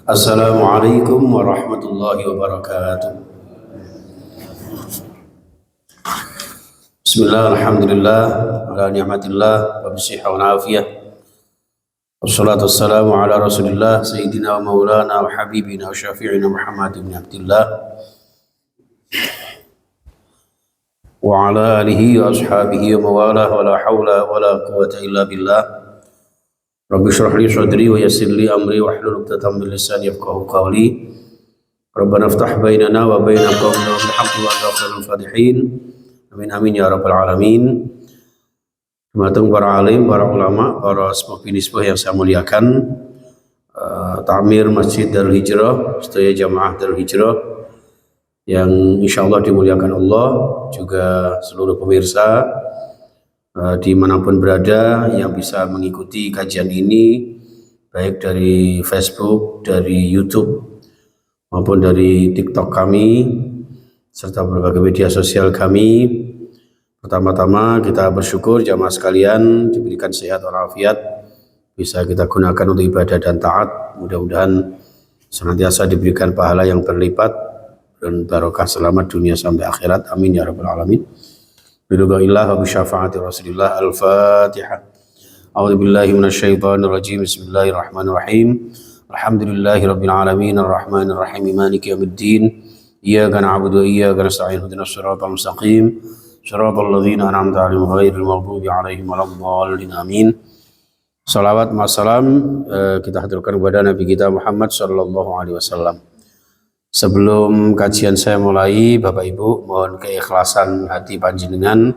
Assalamualaikum warahmatullahi wabarakatuh. Bismillah, alhamdulillah, ala ni'matillah, wa bisihha wa afiyah. Wassalatu wassalamu ala rasulillah, sayyidina wa maulana wa habibina wa syafi'ina Muhammad ibn Abdillah wa ala alihi wa ashabihi wa mawalah wa la hawla wa la quwata illa billah. Rabbi shrah li sadri wa yassir li amri wa hlul 'uqdatam min lisani yafqahu qawli. Rabbana iftah bainana wa baina qaumina bil haqqi wa anta khairul fatihin. Amin amin ya rabbal alamin. Teman-teman para alim, para ulama, para sepuh yang saya muliakan, Ta'mir Masjid Darul Hijrah, sedaya jamaah Darul Hijrah yang insyaallah dimuliakan Allah, juga seluruh pemirsa dimanapun berada yang bisa mengikuti kajian ini, baik dari Facebook, dari YouTube maupun dari TikTok kami serta berbagai media sosial kami. Pertama-tama kita bersyukur jamaah sekalian diberikan sehat walafiat, bisa kita gunakan untuk ibadah dan taat. Mudah-mudahan senantiasa diberikan pahala yang berlipat dan barokah selamat dunia sampai akhirat. Amin ya rabbal alamin. Biridhaillah wa bisyafaati Rasulillah. Al-Fatihah. A'udzu billahi minasyaitonir rajim. Bismillahirrahmanirrahim. Alhamdulillahi rabbil alamin arrahmanir rahim maliki yaumiddin. Iyyaka na'budu wa iyyaka nasta'in ihdinas siratal mustaqim. Shiratal ladzina an'amta 'alaihim ghairil maghdubi 'alaihim waladdallin. Amin. Salawat wa salam kita haturkan kepada Nabi kita Muhammad sallallahu alaihi wasallam. Sebelum kajian saya mulai, Bapak Ibu, mohon keikhlasan hati panjenengan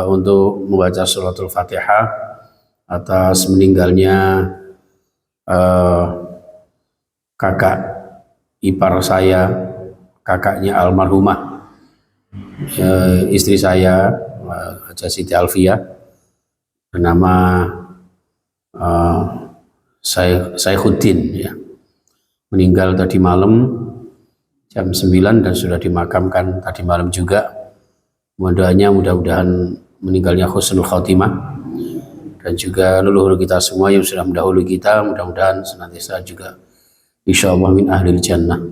untuk membaca suratul Fatihah atas meninggalnya kakak ipar saya, kakaknya almarhumah istri saya, Haja Siti Alfiah, bernama Saikhuddin, ya. Meninggal tadi malam jam 9 dan sudah dimakamkan tadi malam juga. Mudah-mudahan meninggalnya husnul khatimah, dan juga leluhur kita semua yang sudah mendahului kita, mudah-mudahan senantiasa juga insyaallah min ahlil jannah.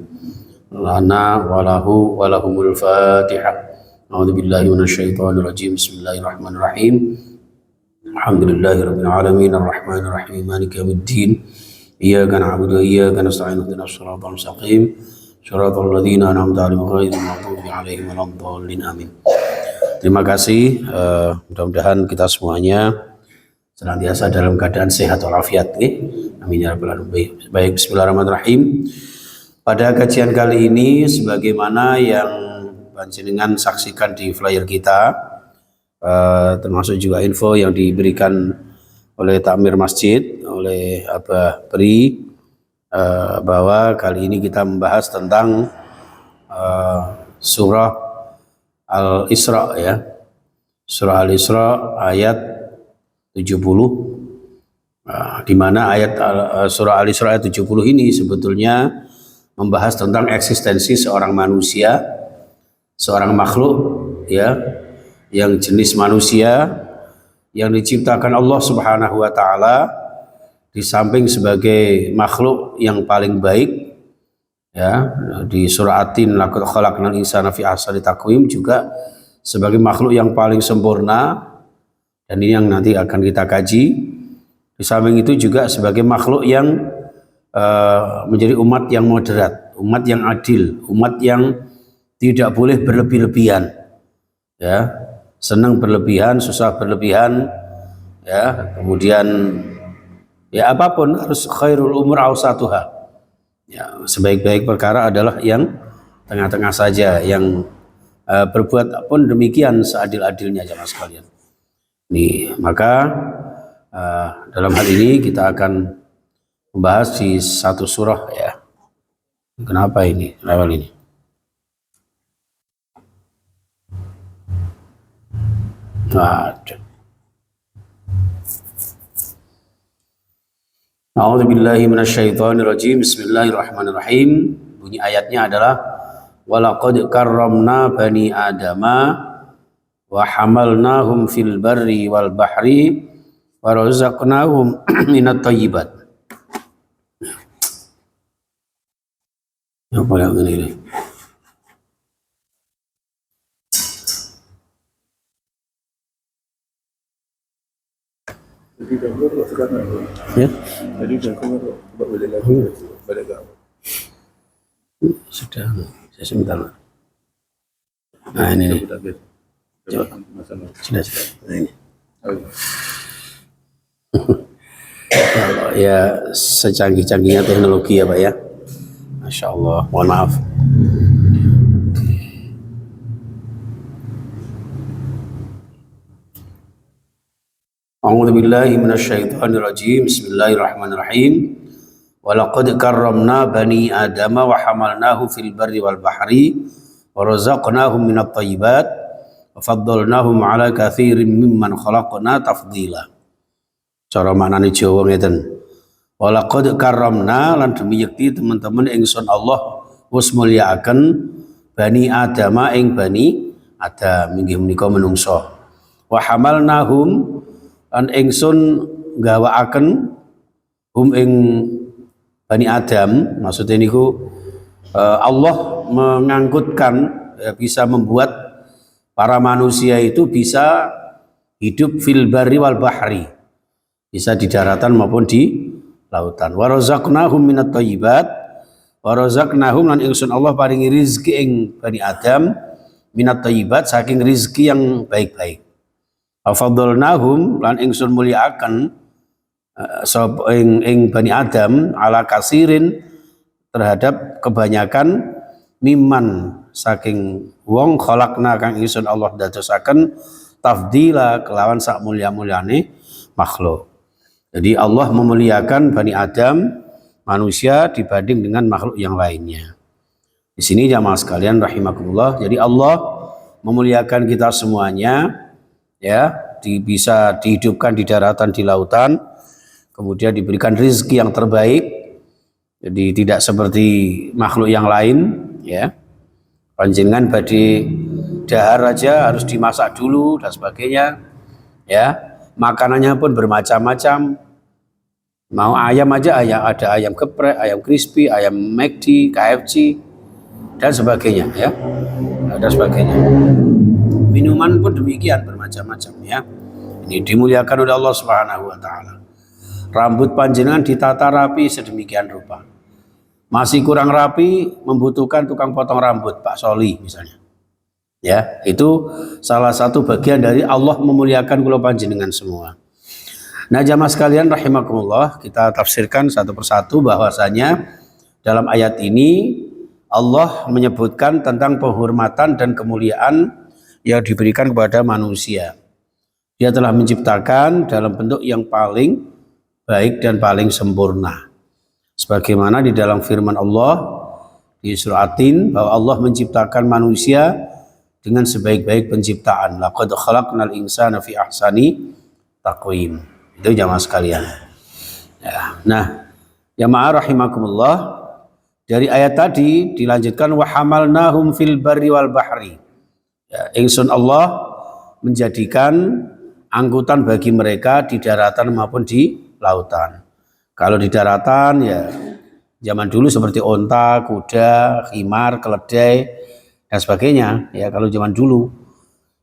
Lana walahu walahumul fatihah. A'udzubillahi minasyaitonir rajim. Bismillahirrahmanirrahim. Alhamdulillahirabbil alamin arrahmanir rahim maliki yaumiddin. Iyyaka na'budu wa iyyaka nasta'in ihdinas siratal mustaqim siratal ladzina an'amta 'alaihim ghairil maghdubi 'alaihim waladdallin. Amin. Terima kasih, mudah-mudahan kita semuanya senantiasa dalam keadaan sehat walafiat, amin ya rabbal alamin. Baik, bismillahirrahmanirrahim. Pada kajian kali ini, sebagaimana yang panjenengan saksikan di flyer kita, termasuk juga info yang diberikan oleh Ta'mir Masjid, oleh Abah Pri, bahwa kali ini kita membahas tentang surah Al-Isra, ya. Surah Al-Isra ayat 70, di mana ayat surah Al-Isra ayat 70 ini sebetulnya membahas tentang eksistensi seorang manusia, seorang makhluk, ya, yang jenis manusia yang diciptakan Allah Subhanahu wa taala, di samping sebagai makhluk yang paling baik, ya, di surah At-Tin laqad khalaqnal insana fi ahsani taqwim, juga sebagai makhluk yang paling sempurna, dan ini yang nanti akan kita kaji. Di samping itu juga sebagai makhluk yang menjadi umat yang moderat, umat yang adil, umat yang tidak boleh berlebih-lebihan, ya, senang berlebihan, susah berlebihan, ya, kemudian ya apapun harus khairul umur awsatuha, ya, sebaik-baik perkara adalah yang tengah-tengah saja, yang berbuat pun demikian seadil-adilnya, jamaah sekalian. Nih, maka dalam hal ini kita akan membahas di satu surah, ya. Kenapa ini level ini? A'udzubillahi minasyaitonir rajim. Bismillahirrahmanirrahim. Bunyi ayatnya adalah walaqad karramna bani adama wa hamalnahum fil barri wal bahri wa razaqnahum minat thayyibat. Apa yang ini? Ya? Tadi udah keluar, coba balik lagi, balik ke awal. Sudah, saya sebentar. Nah ini nih. Sudah. Nah ini. Ya secanggih-canggihnya teknologi ya Pak ya. Masya Allah, mohon maaf. A'udzu billahi minasyaitonir rajim. Bismillahirrahmanirrahim. Walaqad karramna bani adama wa hamalnahum fil barri wal bahri wa razaqnahum minat thayyibat wa faddalnahum ala katsirin mimman khalaqna tafdila. Cara maknane Jawa ngeten. Walaqad karramna lan demi yekti teman-teman ingsun Allah wis mulyakaken bani adama ing bani Adam inggih menika menungso. Wa hamalnahum lan ingsun gawakaken hum ing Bani Adam, maksudnya niku Allah mengangkutkan bisa membuat para manusia itu bisa hidup fil barri wal bahri, bisa di daratan maupun di lautan. Wa razaqnahum minat thayyibat, wa razaqnahum lan ingsun Allah paringi rizki ing Bani Adam minat thayyibat saking rizki yang baik-baik. Wa faddalnahum lan ingsun mulyakaken ing Bani Adam ala kasirin terhadap kebanyakan miman saking wong khalaqna kang ingsun Allah dadosaken tafdila kelawan sak mulya-mulyane makhluk. Jadi Allah memuliakan Bani Adam manusia dibanding dengan makhluk yang lainnya. Di sini jamaah sekalian rahimakumullah. Jadi Allah memuliakan kita semuanya ya, bisa dihidupkan di daratan di lautan. Kemudian diberikan rezeki yang terbaik, jadi tidak seperti makhluk yang lain ya. Panjenengan badhe dahar aja harus dimasak dulu dan sebagainya ya. Makanannya pun bermacam-macam, mau ayam aja ada ayam geprek, ayam crispy, ayam McD, KFC dan sebagainya ya, dan sebagainya. Minuman pun demikian bermacam-macam ya. Ini dimuliakan oleh Allah Subhanahu wa taala. Rambut panjenengan ditata rapi sedemikian rupa. Masih kurang rapi, membutuhkan tukang potong rambut, Pak Soli misalnya. Ya, itu salah satu bagian dari Allah memuliakan kula panjenengan semua. Nah, jamaah sekalian rahimakumullah, kita tafsirkan satu persatu bahwasanya dalam ayat ini Allah menyebutkan tentang penghormatan dan kemuliaan yang diberikan kepada manusia. Dia telah menciptakan dalam bentuk yang paling baik dan paling sempurna. Sebagaimana di dalam firman Allah di surah At-Tin bahwa Allah menciptakan manusia dengan sebaik-baik penciptaan. Laqad khalaqnal insana fi ahsani taqwim. Itu jamaah sekalian. Ya. Nah, jamaah rahimakumullah, dari ayat tadi dilanjutkan wa hamalnahum fil barri wal bahri. Ya, ingsun Allah menjadikan angkutan bagi mereka di daratan maupun di lautan. Kalau di daratan ya zaman dulu seperti onta, kuda, khimar, keledai dan sebagainya ya, kalau zaman dulu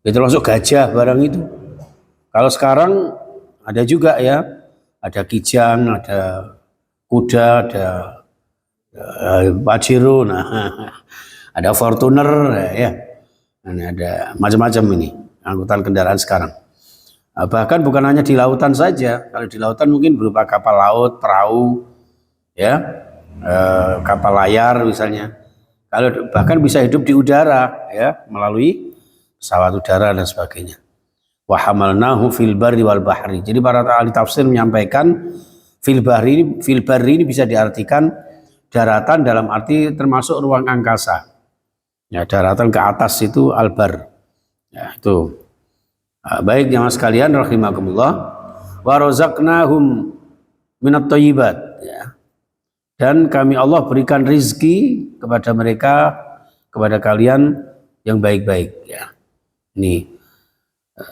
itu termasuk gajah barang itu. Kalau sekarang ada juga ya, ada kijang, ada kuda, ada Pajero, nah, ada Fortuner ya. Nah, ada macam-macam ini angkutan kendaraan sekarang. Bahkan bukan hanya di lautan saja. Kalau di lautan mungkin berupa kapal laut, perahu, ya, kapal layar misalnya. Kalau bahkan bisa hidup di udara, ya, melalui pesawat udara dan sebagainya. Wa hamalnahu fil barri wal bahri. Jadi para ahli tafsir menyampaikan fil barri ini bisa diartikan daratan dalam arti termasuk ruang angkasa. Ya, daratan ke atas itu al-bar. Ya, itu. Baik jamaah sekalian rahimakumullah, wa razaqnahum minat thayyibat ya. Dan kami Allah berikan rizki kepada mereka, kepada kalian yang baik-baik ya. Ini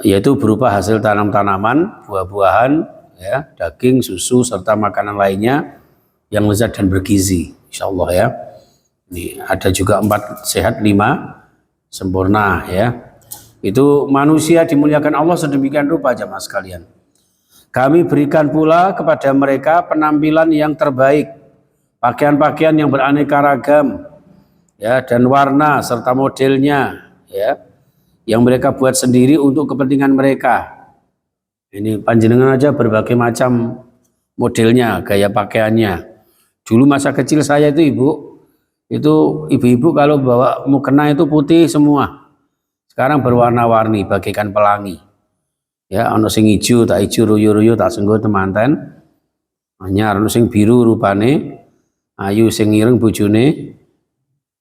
yaitu berupa hasil tanam-tanaman, buah-buahan ya, daging, susu serta makanan lainnya yang lezat dan bergizi insyaallah ya. Ini ada juga 4 sehat 5 sempurna ya. Itu manusia dimuliakan Allah sedemikian rupa jamaah sekalian. Kami berikan pula kepada mereka penampilan yang terbaik, pakaian-pakaian yang beraneka ragam ya, dan warna serta modelnya ya, yang mereka buat sendiri untuk kepentingan mereka. Ini panjenengan aja berbagai macam modelnya, gaya pakaiannya. Dulu masa kecil saya itu ibu-ibu kalau bawa mukena itu putih semua. Sekarang berwarna-warni bagaikan pelangi. Ya, ono sing ijo, tak ijo ruyu-ruyu tak senggo temanten. Anyar ono sing biru rupane, ayu sing ireng bojone,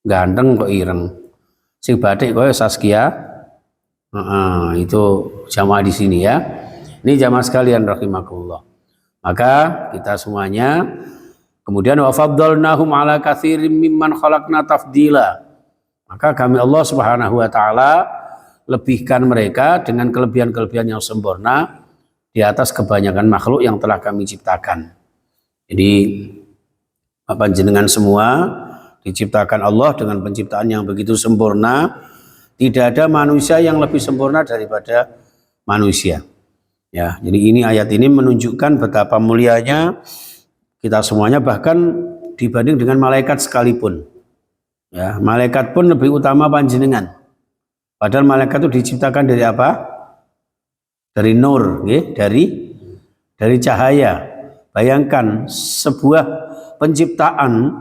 ganteng kok ireng. Sing batik koyo Saskia. Itu jamaah di sini ya. Ini jamaah sekalian rahimakumullah. Maka kita semuanya kemudian wa faddalnahum ala katsirin mimman khalaqna tafdila. Maka kami Allah Subhanahu wa taala lebihkan mereka dengan kelebihan-kelebihan yang sempurna di atas kebanyakan makhluk yang telah kami ciptakan. Jadi panjenengan semua diciptakan Allah dengan penciptaan yang begitu sempurna. Tidak ada manusia yang lebih sempurna daripada manusia. Ya, jadi ini ayat ini menunjukkan betapa mulianya kita semuanya, bahkan dibanding dengan malaikat sekalipun. Ya, malaikat pun lebih utama panjenengan. Padahal malaikat itu diciptakan dari apa? Dari nur, ya, dari cahaya. Bayangkan sebuah penciptaan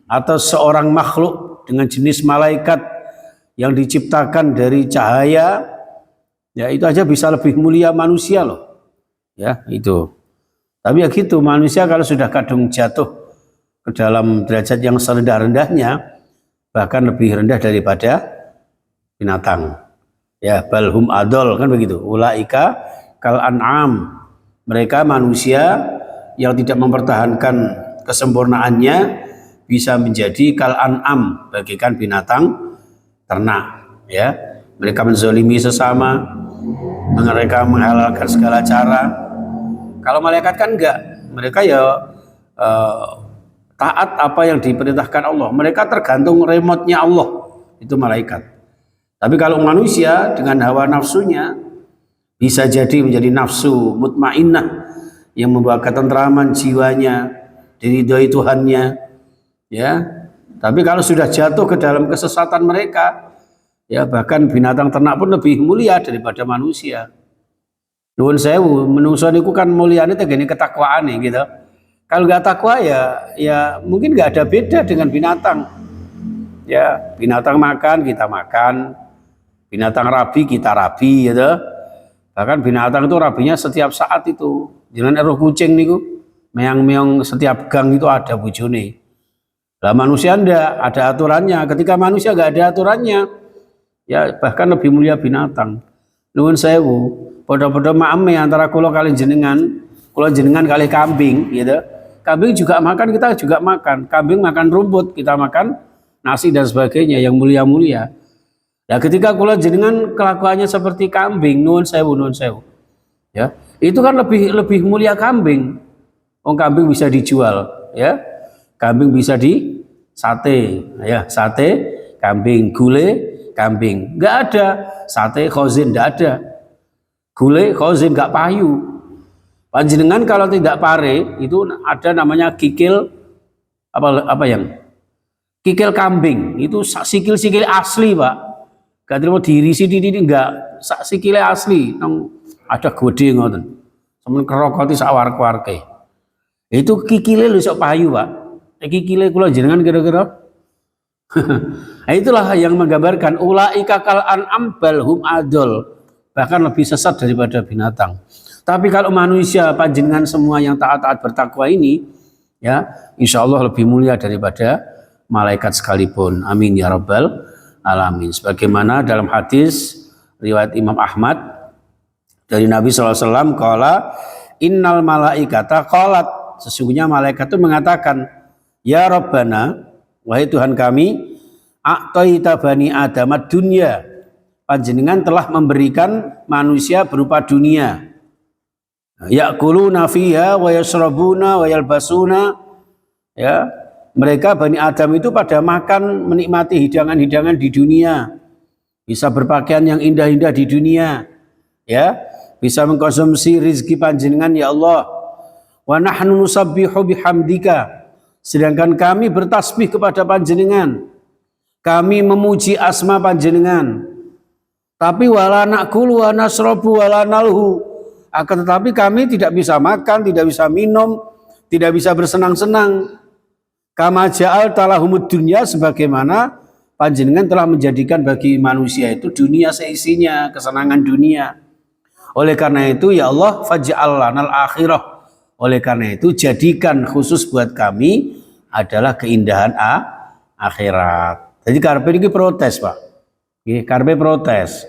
atau seorang makhluk dengan jenis malaikat yang diciptakan dari cahaya, ya itu aja bisa lebih mulia manusia loh. Ya, itu. Tapi ya gitu, manusia kalau sudah kadung jatuh ke dalam derajat yang serendah-rendahnya, bahkan lebih rendah daripada binatang. Ya, balhum adol kan begitu. Ulaika kal an'am. Mereka manusia yang tidak mempertahankan kesempurnaannya bisa menjadi kal an'am, bagaikan binatang ternak, ya. Mereka menzalimi sesama, mereka menghalalkan segala cara. Kalau malaikat kan enggak, mereka ya taat apa yang diperintahkan Allah. Mereka tergantung remote-nya Allah, itu malaikat. Tapi kalau manusia dengan hawa nafsunya bisa jadi menjadi nafsu mutmainnah yang membawa ketentraman jiwanya, diridhoi Tuhannya, ya. Tapi kalau sudah jatuh ke dalam kesesatan mereka, ya bahkan binatang ternak pun lebih mulia daripada manusia. Nuwun sewu, menungso niku kan mulyane tegene ketakwaane gitu. Kalau nggak takwa ya mungkin nggak ada beda dengan binatang. Ya, binatang makan kita makan, binatang rabi kita rabi gitu. Bahkan binatang itu rabinya setiap saat itu. Jangan eruh kucing niku, meong-meong setiap gang itu ada bojone. Lah manusia ndak ada aturannya. Ketika manusia nggak ada aturannya, ya bahkan lebih mulia binatang. Nuwun sewu, padha-padha maeme antara kula kali jenengan kali kambing gitu. Kambing juga makan, kita juga makan. Kambing makan rumput, kita makan nasi dan sebagainya yang mulia-mulia. Nah, ketika kula jenengan kelakuannya seperti kambing, nuwun sewu. Ya, itu kan lebih mulia kambing. Kambing bisa dijual, ya. Kambing bisa di sate, ya, sate kambing, gulai kambing. Enggak ada sate khozin, enggak ada. Gulai khozin enggak payu. Panjenengan kalau tidak pare itu ada namanya kikil apa yang kikil kambing, itu sikil-sikil asli, Pak. Gak terima dirisi ini enggak, sikile asli, nang ada gede ngoten. Semen kerokoti sak warek-wareke. Itu kikile lho sok payu, Pak. Kikile kula jenengan kira-kira. Nah, itulah yang menggambarkan ulaika kal an'am balhum adol, bahkan lebih sesat daripada binatang. Tapi kalau manusia panjenengan semua yang taat-taat bertakwa ini, ya insya Allah lebih mulia daripada malaikat sekalipun. Amin ya rabbal alamin. Sebagaimana dalam hadis riwayat Imam Ahmad dari Nabi SAW, qala innal malaikata qalat, sesungguhnya malaikat itu mengatakan, ya Rabbana, wahai Tuhan kami, a'taita bani adamad dunya, panjenengan telah memberikan manusia berupa dunia, ya'kuluna fiha wa yashrabuna wa yalbasuna, ya, Mereka Bani Adam itu pada makan menikmati hidangan-hidangan di dunia, bisa berpakaian yang indah-indah di dunia, ya, bisa mengkonsumsi rizki panjenengan ya Allah. Wa nahnu nusabbihu bihamdika, sedangkan kami bertasbih kepada panjenengan, kami memuji asma panjenengan. Tapi wala na'kulu wa nasrabu wala nalhu, akan tetapi kami tidak bisa makan, tidak bisa minum, tidak bisa bersenang-senang. Kama ja'al talahumud dunya, sebagaimana panjenengan telah menjadikan bagi manusia itu dunia seisinya, kesenangan dunia. Oleh karena itu ya Allah, faj'al lanal akhirah, oleh karena itu jadikan khusus buat kami adalah keindahan akhirat. Jadi karpe ini protes Pak, karpe protes.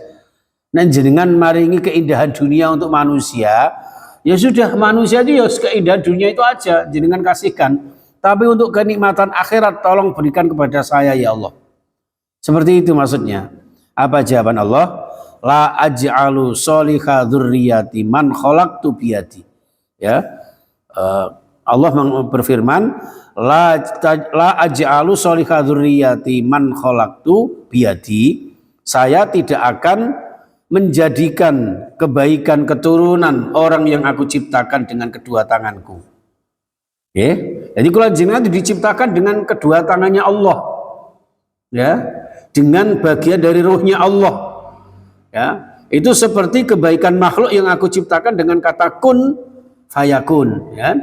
Nah jenengan maringi keindahan dunia untuk manusia, ya sudah, manusia itu ya keindahan dunia itu aja jenengan kasihkan. Tapi untuk kenikmatan akhirat tolong berikan kepada saya ya Allah. Seperti itu maksudnya. Apa jawaban Allah? La aj'alu sholiha dzurriyyati man khalaqtu biyadi. Ya. Allah berfirman, la aj'alu sholiha dzurriyyati man khalaqtu biyadi. Saya tidak akan menjadikan kebaikan keturunan orang yang aku ciptakan dengan kedua tanganku. Jadi kalau jenengan itu diciptakan dengan kedua tangannya Allah, ya, dengan bagian dari ruhnya Allah, ya, itu seperti kebaikan makhluk yang aku ciptakan dengan kata kun fayakun, ya,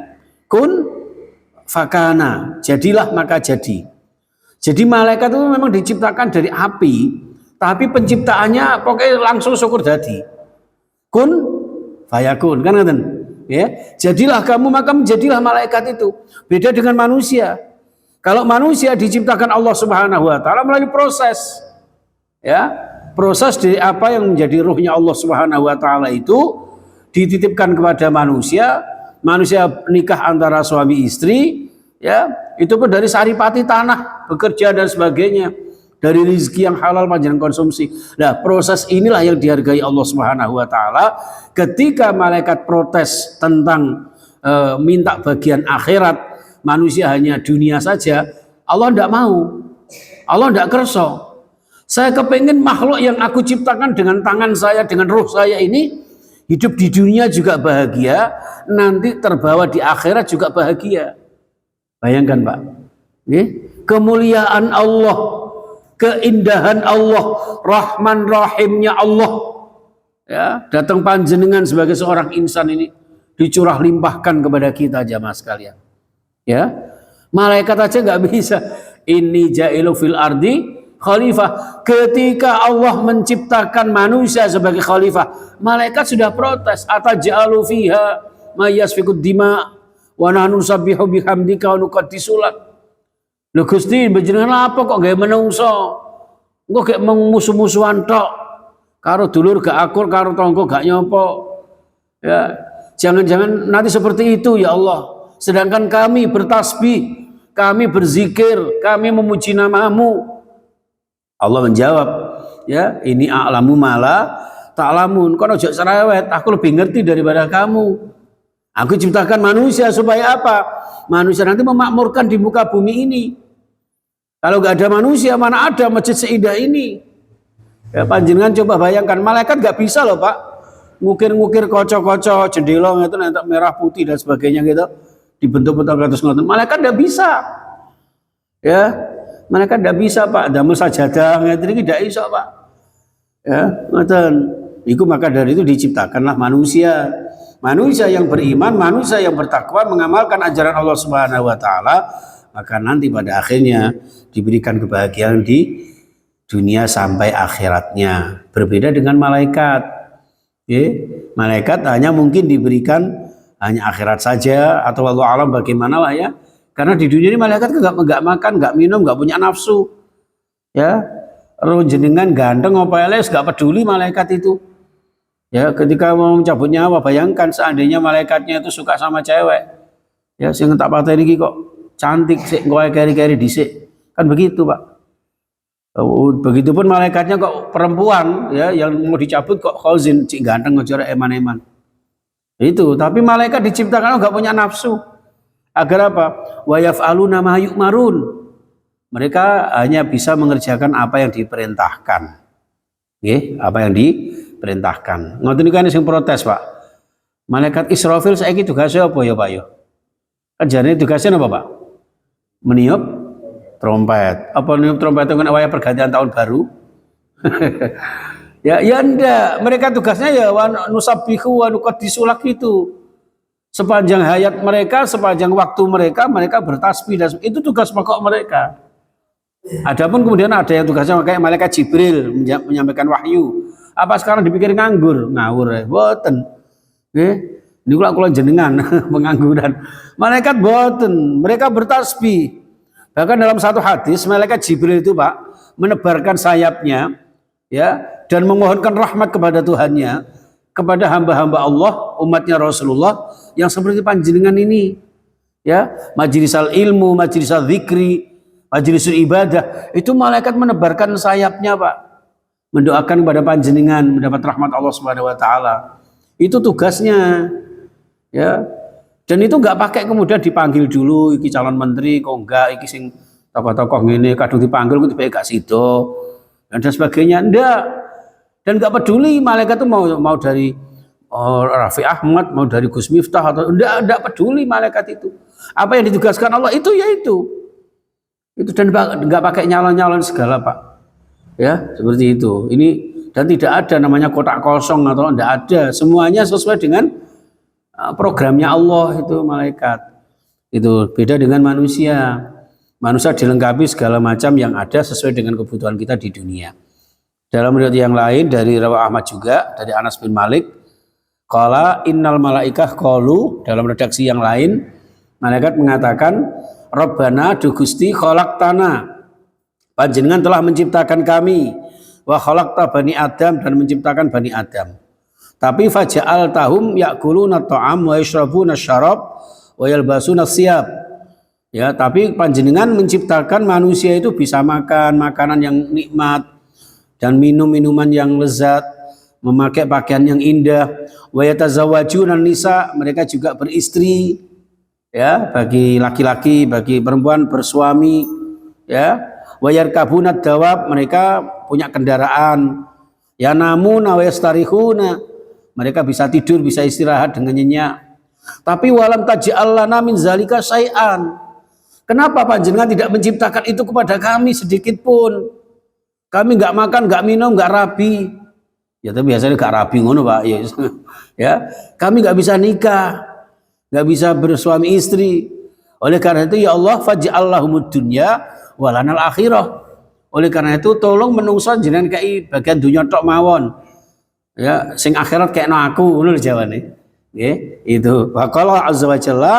kun fakana, jadilah maka jadi. Jadi malaikat itu memang diciptakan dari api, tapi penciptaannya pokoknya langsung syukur jadi kun fayakun, kan ngaten? Ya, jadilah kamu maka menjadilah malaikat itu. Beda dengan manusia. Kalau manusia diciptakan Allah Subhanahu wa taala melalui proses. Ya, proses dari apa yang menjadi ruhnya Allah Subhanahu wa taala itu dititipkan kepada manusia. Manusia nikah antara suami istri, ya, itu pun dari saripati tanah, bekerja dan sebagainya. Dari rezeki yang halal panjenengan konsumsi. Nah, proses inilah yang dihargai Allah Subhanahu wa taala. Ketika malaikat protes tentang minta bagian akhirat, manusia hanya dunia saja, Allah tidak mau. Allah tidak kerso. Saya kepengen makhluk yang aku ciptakan dengan tangan saya, dengan ruh saya ini hidup di dunia juga bahagia, nanti terbawa di akhirat juga bahagia. Bayangkan Pak, kemuliaan Allah, keindahan Allah, Rahman Rahimnya Allah, ya, datang panjenengan sebagai seorang insan ini dicurah limpahkan kepada kita jamaah sekalian. Ya, malaikat aja nggak bisa. Ini jailu fil ardi khalifah. Ketika Allah menciptakan manusia sebagai khalifah, malaikat sudah protes. Ataj'alu fiha may yasfikud dima wa nahnu nusabbihu bihamdika wa nuqaddisu lak. Lho Gusti, panjenengan apa kok gawe menungso? Engko gek musuh-musuhan tok. Karo dulur gak akur, karo tangga gak nyopo. Ya, jangan-jangan nanti seperti itu ya Allah. Sedangkan kami bertasbih, kami berzikir, kami memuji namamu. Allah menjawab, ya, ini a'lamu mala ta'lamun. Kono ojo cerewet, aku lebih ngerti daripada kamu. Aku ciptakan manusia supaya apa? Manusia nanti memakmurkan di muka bumi ini. Kalau nggak ada manusia, mana ada masjid seindah ini? Ya, panjenengan coba bayangkan, malaikat nggak bisa loh Pak, ngukir-ngukir kocok-kocok jendela itu nanti merah putih dan sebagainya gitu, dibentuk-bentuk ke atas ngoten. Malaikat nggak bisa, ya, malaikat nggak bisa Pak. Damel sajadah itu tidak bisa Pak. Ya, ngoten. Iku maka dari itu diciptakanlah manusia. Manusia yang beriman, manusia yang bertakwa, mengamalkan ajaran Allah Subhanahu wa taala, maka nanti pada akhirnya diberikan kebahagiaan di dunia sampai akhiratnya. Berbeda dengan malaikat. Malaikat hanya mungkin diberikan hanya akhirat saja, atau wallahu alam bagaimana lah ya. Karena di dunia ini malaikat enggak makan, enggak minum, enggak punya nafsu. Ya. Roh jenengan ganteng apa eles enggak peduli malaikat itu. Ya, ketika mau mencabut nyawa, bayangkan seandainya malaikatnya itu suka sama cewek. Ya, sing tak pateni iki kok cantik sik, kowe keri-keri dhisik. Kan begitu, Pak. Begitupun malaikatnya kok perempuan, ya, yang mau dicabut kok khazin, cik ganteng ngejorek eman-eman. Itu, tapi malaikat diciptakan enggak punya nafsu. Agar apa? Wa yaf'aluna ma yu'marun. Mereka hanya bisa mengerjakan apa yang diperintahkan. Nggih, apa yang diperintahkan. Ngoten niku kan sing protes, Pak. Malaikat Israfil saiki tugasnya apa ya, Pak ya? Kan jarene tugasnya apa, Pak? Meniup trompet. Apa meniup trompet itu kan waya pergantian tahun baru? Ya enggak. Mereka tugasnya ya wa nusabbihu wa nuqaddisu lak itu. Sepanjang hayat mereka, sepanjang waktu mereka, mereka bertasbih dan itu tugas pokok mereka. Adapun kemudian ada yang tugasnya kayak malaikat Jibril menyampaikan wahyu. Apa sekarang dipikir nganggur ya? Boten. Ini kula jenengan pengangguran. Malaikat boten, mereka bertasbih. Bahkan dalam satu hadis malaikat Jibril itu, Pak, menebarkan sayapnya ya dan memohonkan rahmat kepada Tuhannya, kepada hamba-hamba Allah, umatnya Rasulullah yang seperti panjenengan ini. Ya, majlisal ilmu, majlisal zikri, majlisul ibadah, itu malaikat menebarkan sayapnya, Pak. Mendoakan kepada panjenengan mendapat rahmat Allah Subhanahu wa taala. Itu tugasnya. Ya. Dan itu enggak pakai kemudian dipanggil dulu iki calon menteri kok enggak iki sing tokoh-tokoh ngene kadung dipanggil kok tiba gak sido dan sebagainya. Enggak. Dan enggak peduli malaikat itu mau dari Raffi Ahmad, mau dari Gus Miftah atau enggak peduli malaikat itu. Apa yang ditugaskan Allah itu ya itu. Itu dan enggak pakai nyalon-nyalon segala, Pak. Ya, seperti itu. Ini dan tidak ada namanya kotak kosong atau enggak ada. Semuanya sesuai dengan programnya Allah itu malaikat. Itu beda dengan manusia. Manusia dilengkapi segala macam yang ada sesuai dengan kebutuhan kita di dunia. Dalam riwayat yang lain dari Rawah Ahmad juga dari Anas bin Malik, qala innal malaikah qalu, dalam redaksi yang lain malaikat mengatakan Rabbana du Gusti khalaqtana, panjenengan telah menciptakan kami, wa khalaqta bani Adam, dan menciptakan bani Adam. Tapi faja'al tahum ya'kuluna ta'am wa yashrabuna syarab wa yalbasuna siyab. Ya, tapi panjenengan menciptakan manusia itu bisa makan makanan yang nikmat dan minum minuman yang lezat, memakai pakaian yang indah, wa yatazawwajuna nisa, mereka juga beristri. Ya, bagi laki-laki, bagi perempuan bersuami, ya. Wa yarkabuna dawab, mereka punya kendaraan. Ya namuna wa yastarihuna, mereka bisa tidur, bisa istirahat dengan nyenyak. Tapi walam taj'al lana min zalika syai'an. Kenapa panjenengan tidak menciptakan itu kepada kami sedikit pun? Kami enggak makan, enggak minum, enggak rabi. Ya tapi biasanya enggak rabi ngono, Pak. Ya. Kami enggak bisa nikah, enggak bisa bersuami istri. Oleh karena itu ya Allah faj'al lahumud dunya wa lanal akhirah. Oleh karena itu tolong menungso jenengan kai bagian dunia tok mawon. Ya, sing akhirat kayak aku ngono jawane. Nggih, itu. Waqala azza wa jalla,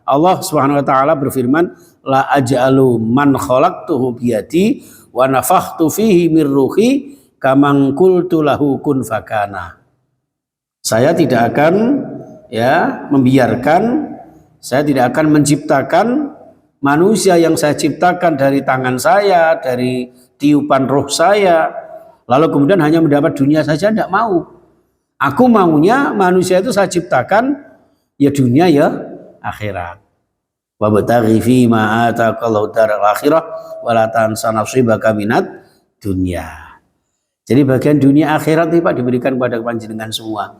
Allah Subhanahu wa taala berfirman, la aj'alu man khalaqtuhu biyadi wa nafakhtu fihi mir ruhi kamang qultu lahu kun fakana. Saya tidak akan saya tidak akan menciptakan manusia yang saya ciptakan dari tangan saya, dari tiupan roh saya, lalu kemudian hanya mendapat dunia saja, tidak mau. Aku maunya manusia itu saya ciptakan ya dunia ya akhirat. Wa bataghi fi ma ataqallahu daral akhirah wa la tansa nasibaka minad dunya. Jadi bagian dunia akhirat itu Pak diberikan kepada panjenengan semua.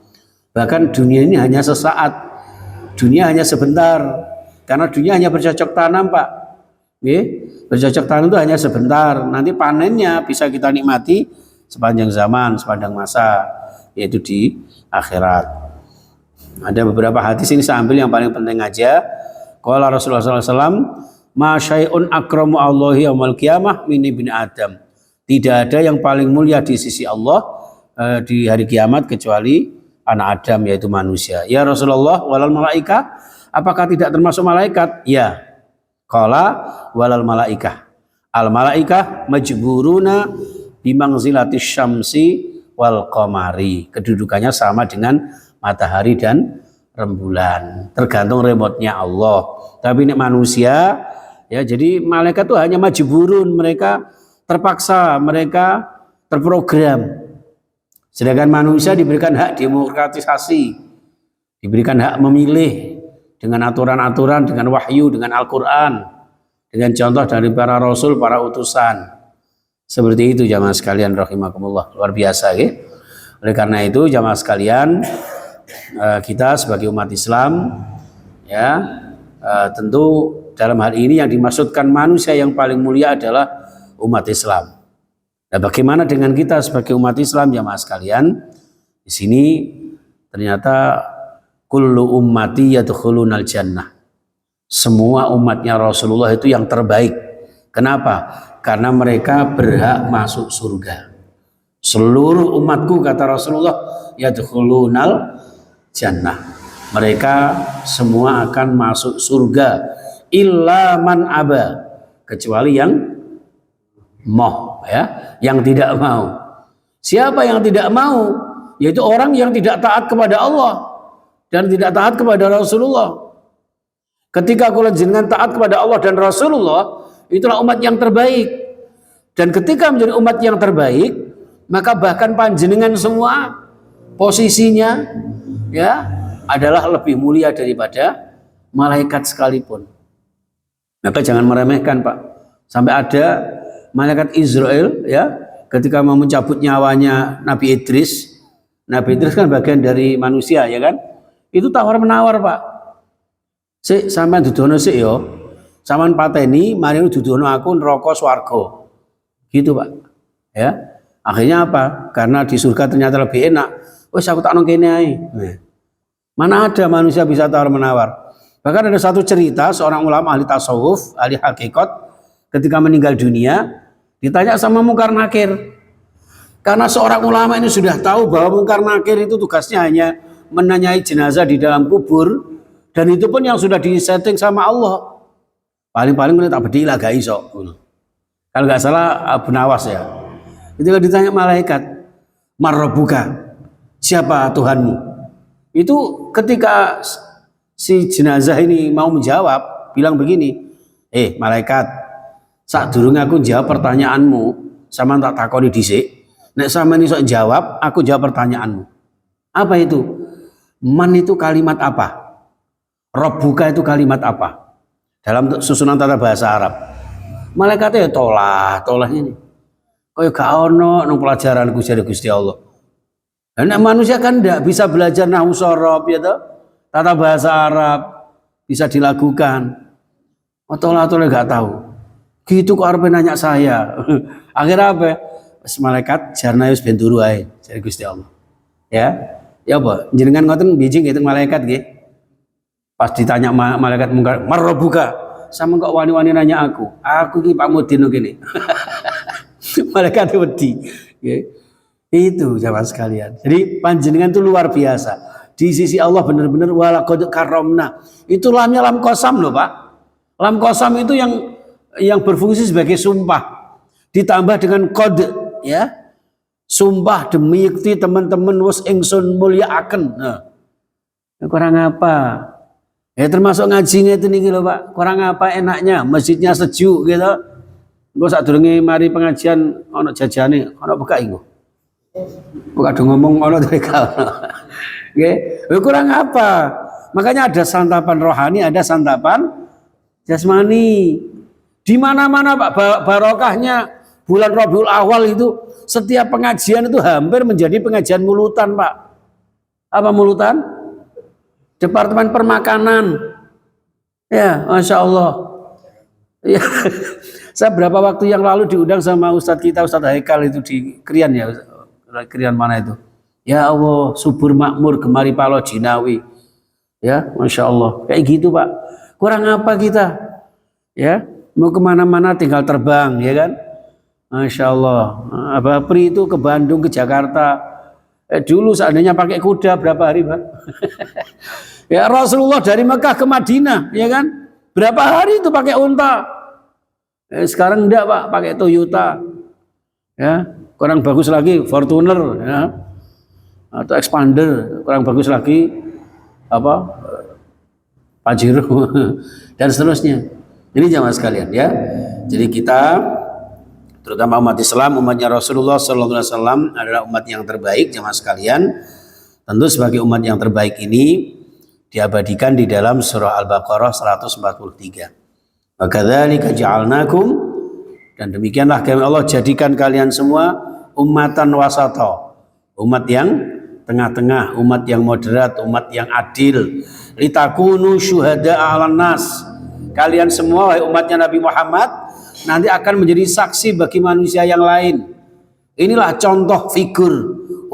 Bahkan dunia ini hanya sesaat. Dunia hanya sebentar. Karena dunia hanya bercocok tanam, Pak. Bercocok tanam itu hanya sebentar. Nanti panennya bisa kita nikmati sepanjang zaman, sepanjang masa, yaitu di akhirat. Ada beberapa hadis ini saya ambil yang paling penting aja. Qala Rasulullah SAW, ma syai'un akramu Allahi yaumal qiyamah min ibni Adam. Tidak ada yang paling mulia di sisi Allah di hari kiamat kecuali anak Adam, yaitu manusia. Ya Rasulullah, walal malaikah, apakah tidak termasuk malaikat? Ya. Qala walal malaikah. Al malaikah majburuna bimangzilatis syamsi wal qamari. Kedudukannya sama dengan matahari dan rembulan. Tergantung remote-nya Allah. Tapi ini manusia, ya, jadi malaikat itu hanya majburun, mereka terpaksa, mereka terprogram. Sedangkan manusia diberikan hak demokratisasi, diberikan hak memilih, dengan aturan-aturan, dengan wahyu, dengan Al-Quran, dengan contoh dari para rasul, para utusan. Seperti itu jamaah sekalian rahimakumullah, luar biasa ya. Oleh karena itu jamaah sekalian, kita sebagai umat Islam ya, tentu dalam hal ini yang dimaksudkan manusia yang paling mulia adalah umat Islam. Nah, bagaimana dengan kita sebagai umat Islam jamaah sekalian? Di sini ternyata kullu ummati yadkhulunal jannah. Semua umatnya Rasulullah itu yang terbaik. Kenapa? Karena mereka berhak masuk surga. Seluruh umatku kata Rasulullah yadkhulunal jannah. Mereka semua akan masuk surga illa man aba, kecuali yang mau ya, yang tidak mau. Siapa yang tidak mau? Yaitu orang yang tidak taat kepada Allah dan tidak taat kepada Rasulullah. Ketika kula jenengan taat kepada Allah dan Rasulullah, itulah umat yang terbaik. Dan ketika menjadi umat yang terbaik, maka bahkan panjenengan semua posisinya ya adalah lebih mulia daripada malaikat sekalipun. Maka jangan meremehkan Pak. Sampai ada malaikat Israel ya, ketika mau mencabut nyawanya Nabi Idris. Nabi Idris kan bagian dari manusia ya kan? Itu tawar menawar Pak. Sik sampean dudono sik yo. Sampean pateni mari dudono aku neraka swarga. Gitu Pak. Ya. Akhirnya apa? Karena di surga ternyata lebih enak. Wes aku tak nang kene ae. Mana ada manusia bisa tawar menawar. Bahkan ada satu cerita seorang ulama ahli tasawuf, ahli hakikat, ketika meninggal dunia ditanya sama Munkar Nakir. Karena seorang ulama ini sudah tahu bahwa Munkar Nakir itu tugasnya hanya menanyai jenazah di dalam kubur, dan itu pun yang sudah disetting sama Allah. Paling-paling menit tak bedi lah gak iso. Kalau nggak salah Abu Nawas ya. Itu ditanya malaikat, Marrobuka, siapa Tuhanmu? Itu ketika si jenazah ini mau menjawab, bilang begini, malaikat, saat durung aku jawab pertanyaanmu, sama tak takoni dhisik. Nek sama ini sok jawab, aku jawab pertanyaanmu. Apa itu? Man itu kalimat apa? Rabbuka itu kalimat apa? Dalam susunan tata bahasa Arab. Malaikatnya ya tolah ini. Kaya gak ono nang pelajaran jare Gusti Allah. Nah, manusia kan tidak bisa belajar nahwu shorob ya toh? Tata bahasa Arab bisa dilakukan. Tolah gak tahu. Gitu kok arep nanya saya. Akhirnya apa? Malaikat jarna wis ben turu ae jare Gusti Allah. Ya. Ya apa? Jenengan ngoten bijing gitu malaikat nggih. Pas ditanya malaikat Munkar, Marrobuka, sama kok wani-wani nanya aku ki Pak Mudin gini. Malaikat wedi. Itu jamaah sekalian. Jadi panjenengan itu luar biasa. Di sisi Allah benar-benar walaqad karramna. Itu lamnya lam qasam loh Pak. Lam qasam itu yang berfungsi sebagai sumpah. Ditambah dengan qad ya. Sumpah demi yakti teman-teman wis ingsun mulyakaken. Nah. Kurang apa? Ya termasuk ngajinya itu nih lho Pak. Kurang apa enaknya? Masjidnya sejuk gitu. Engko sadurunge mari pengajian ana jajane, ana bekak iku. Kok ngomong ana mereka. Nggih, kurang apa? Makanya ada santapan rohani, ada santapan jasmani. Di mana-mana Pak barokahnya bulan Rabiul Awal itu setiap pengajian itu hampir menjadi pengajian mulutan Pak. Apa mulutan? Departemen Permakanan. Ya, Masya Allah. Ya. Saya berapa waktu yang lalu diundang sama Ustadz kita, Ustadz Haikal itu di Krian ya. Krian mana itu? Ya Allah, subur makmur gemari palo jinawi. Ya, Masya Allah. Kayak gitu Pak. Kurang apa kita? Ya, mau kemana-mana tinggal terbang, ya kan? Masya Allah. Abah Pri itu ke Bandung, ke Jakarta. Dulu seandainya pakai kuda berapa hari Pak? Ya Rasulullah dari Mekah ke Madinah, ya kan? Berapa hari itu pakai unta? Sekarang enggak Pak, pakai Toyota. Ya, kurang bagus lagi Fortuner, ya. Atau Expander, kurang bagus lagi apa? Pajero dan seterusnya. Ini jamaah sekalian ya. Jadi kita terutama umat Islam, umatnya Rasulullah SAW adalah umat yang terbaik jamaah sekalian. Tentu sebagai umat yang terbaik ini diabadikan di dalam surah Al-Baqarah 143. Wa kadzalika ja'alnakum, dan demikianlah kami Allah jadikan kalian semua ummatan wasata, umat yang tengah-tengah, umat yang moderat, umat yang adil. Litakunu syuhada'a 'alan nas. Kalian semua wahai umatnya Nabi Muhammad nanti akan menjadi saksi bagi manusia yang lain. Inilah contoh figur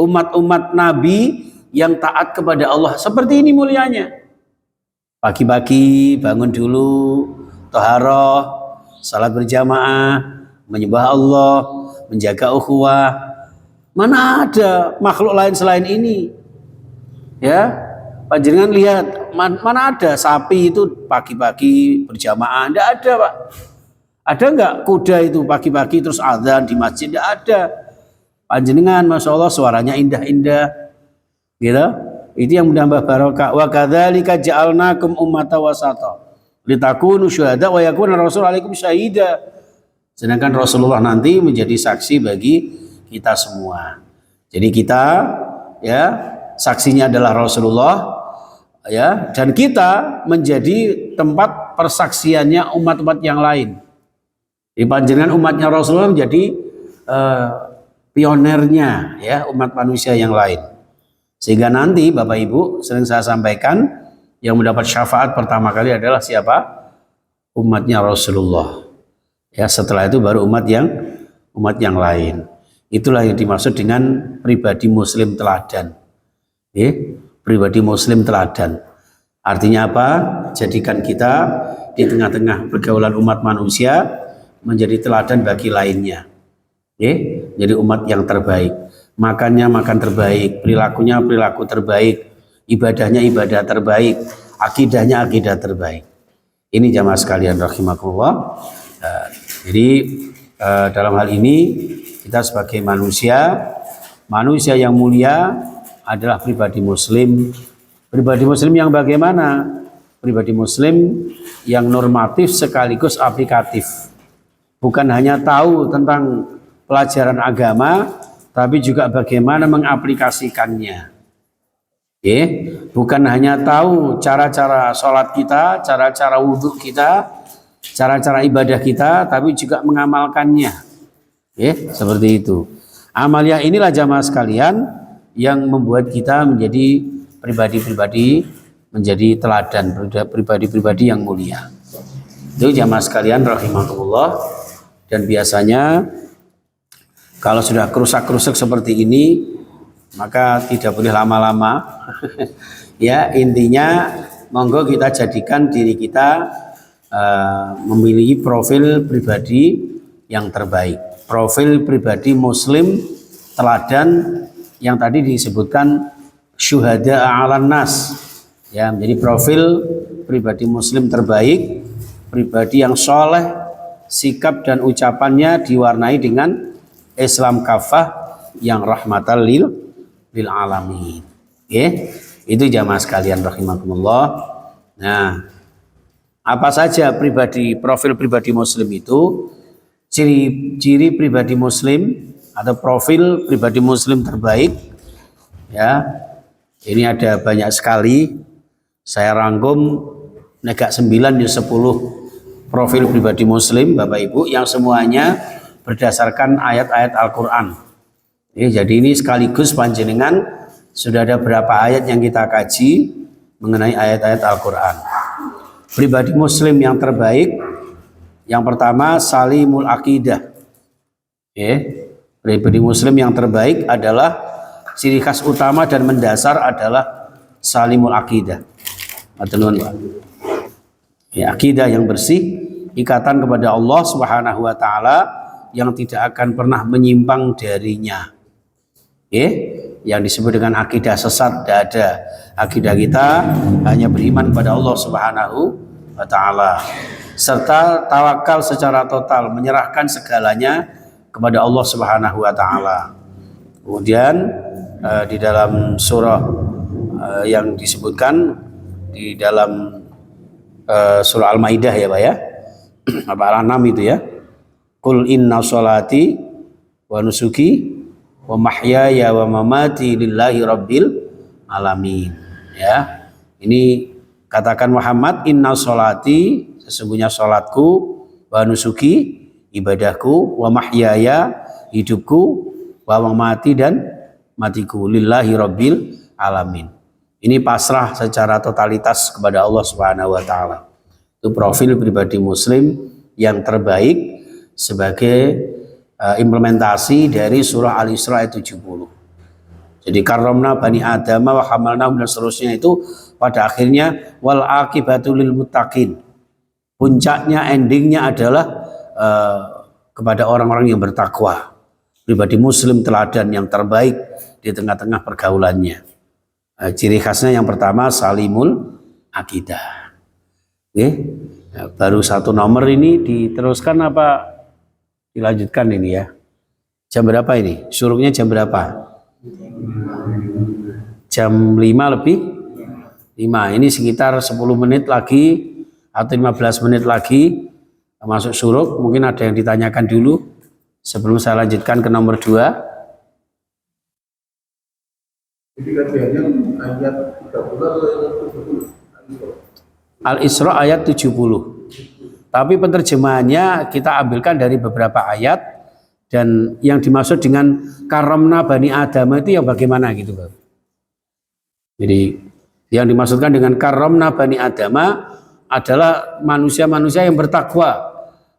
umat-umat Nabi yang taat kepada Allah. Seperti ini mulianya. Pagi-pagi bangun dulu, thaharah, salat berjamaah, menyembah Allah, menjaga ukhuwah. Mana ada makhluk lain selain ini? Ya, panjenengan lihat, mana ada sapi itu pagi-pagi berjamaah? Tidak ada, Pak. Ada enggak kuda itu pagi-pagi terus azan di masjid? Tidak ada. Panjenengan, masya Allah, suaranya indah-indah, gitu. Itu yang menambah barokah. Wa kadzalika ja'alnakum ummatan wasata litakunu syuhada wa yakuna rasul alaikum syahida. Sedangkan Rasulullah nanti menjadi saksi bagi kita semua. Jadi kita, ya, saksinya adalah Rasulullah, ya, dan kita menjadi tempat persaksiannya umat-umat yang lain. Di panjenengan umatnya Rasulullah menjadi pionernya, ya, umat manusia yang lain. Sehingga nanti Bapak Ibu sering saya sampaikan yang mendapat syafaat pertama kali adalah siapa? Umatnya Rasulullah. Ya, setelah itu baru umat yang lain. Itulah yang dimaksud dengan pribadi muslim teladan. Pribadi muslim teladan. Artinya apa? Jadikan kita di tengah-tengah pergaulan umat manusia menjadi teladan bagi lainnya. Jadi umat yang terbaik. Makannya makan terbaik, perilakunya perilaku terbaik, ibadahnya ibadah terbaik, akidahnya akidah terbaik. Ini jamaah sekalian rahimakumullah. Jadi dalam hal ini kita sebagai manusia yang mulia adalah pribadi muslim. Pribadi muslim yang bagaimana? Pribadi muslim yang normatif sekaligus aplikatif. Bukan hanya tahu tentang pelajaran agama, tapi juga bagaimana mengaplikasikannya. Bukan hanya tahu cara-cara sholat kita, cara-cara wudhu kita, cara-cara ibadah kita, tapi juga mengamalkannya. Seperti itu. Amalia inilah jamaah sekalian yang membuat kita menjadi pribadi-pribadi, menjadi teladan, pribadi-pribadi yang mulia. Itu jamaah sekalian rahimakumullah. Dan biasanya kalau sudah kerusak-kerusuk seperti ini, maka tidak boleh lama-lama. Ya, intinya monggo kita jadikan diri kita memiliki profil pribadi yang terbaik. Profil pribadi muslim teladan yang tadi disebutkan syuhada 'alan nas. Ya, menjadi profil pribadi muslim terbaik, pribadi yang soleh, sikap dan ucapannya diwarnai dengan Islam kafah yang rahmatan lil alamin. Itu jamaah sekalian rahimakumullah. Nah, apa saja profil pribadi muslim itu? Ciri pribadi muslim atau profil pribadi muslim terbaik, ya. Ini ada banyak sekali. Saya rangkum negak 9 ya 10 profil pribadi muslim Bapak Ibu yang semuanya berdasarkan ayat-ayat Al-Quran. Jadi ini sekaligus panjenengan sudah ada berapa ayat yang kita kaji mengenai ayat-ayat Al-Quran. Pribadi muslim yang terbaik, yang pertama salimul akidah. Pribadi muslim yang terbaik adalah ciri khas utama dan mendasar adalah salimul akidah. Akidah yang bersih, ikatan kepada Allah Subhanahu wa taala yang tidak akan pernah menyimpang darinya. Yang disebut dengan akidah sesat tidak ada. Akidah kita hanya beriman kepada Allah Subhanahu wa taala serta tawakal secara total, menyerahkan segalanya kepada Allah Subhanahu wa taala. Kemudian di dalam surah yang disebutkan di dalam surah Al-Maidah ya Pak ya. Apa Al-An'am itu ya. Qul inna sholati wa nusuki wa mahyaya wa mamati lillahi rabbil alamin. Ya. Ini katakan Muhammad, inna sholati, sesungguhnya sholatku, wa nusuki, ibadahku, wa mahyaya, hidupku, wa mamati, dan matiku, lillahi rabbil alamin. Ini pasrah secara totalitas kepada Allah Subhanahu wa taala. Itu profil pribadi muslim yang terbaik sebagai implementasi dari surah Al-Isra ayat 70. Jadi karomna bani Adam wa hamalnahum dan seterusnya itu pada akhirnya wal akibatu lil muttaqin. Puncaknya, endingnya adalah kepada orang-orang yang bertakwa. Pribadi muslim teladan yang terbaik di tengah-tengah pergaulannya. Ciri khasnya yang pertama salimul akidah. Baru satu nomor ini diteruskan apa dilanjutkan ini ya? Jam berapa ini? Suruhnya jam berapa? Jam 5 lebih 5. Ini sekitar 10 menit lagi atau 15 menit lagi masuk suruk. Mungkin ada yang ditanyakan dulu sebelum saya lanjutkan ke nomor 2. Jadi kajiannya ayat 30 Al-Isra ayat 70. Tapi penerjemahannya kita ambilkan dari beberapa ayat. Dan yang dimaksud dengan karamna bani Adam itu yang bagaimana gitu Bang? Jadi yang dimaksudkan dengan karamna bani Adam adalah manusia-manusia yang bertakwa.